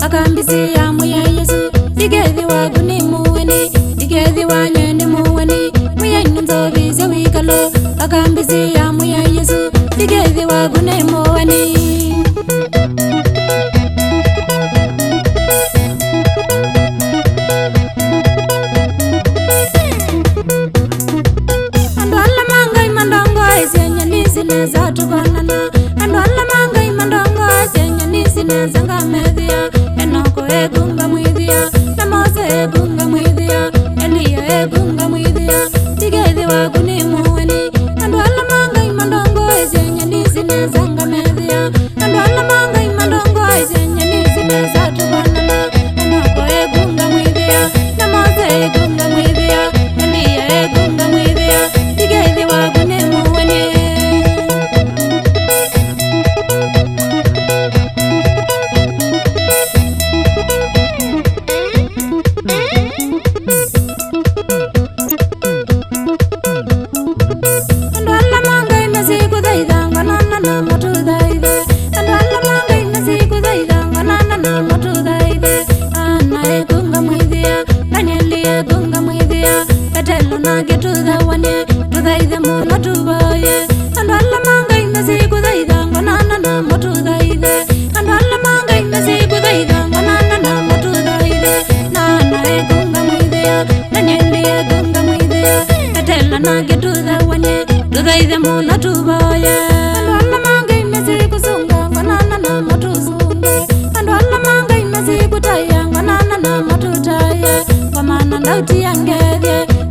Akambisi ya muya Yesu Digedi waguni muweni Digedi wanyeni muweni Muya nunzobi zewi kalo Akambisi ya muya Yesu Digedi waguni muweni Ando alla mangai mandongo Aisenya nisi neza tubanana Ando alla mangai mandongo Aisenya nisi neza ngamedhia Egunga mwithia, Namose egunga mwithia, Elia egunga mwithia, Digedi waguni muweni, Andu ala manga imandongo Ezenya nisi nezanga medhia, Andu ala manga imandongo Ezenya nisi neza tubanana, Enoko egunga mwithia, Namose egunga mwithia, Elia egunga mwithia, Digedi waguni muweni.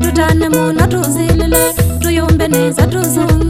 Tutane muna tuzilile tuyumbe neza tuzunga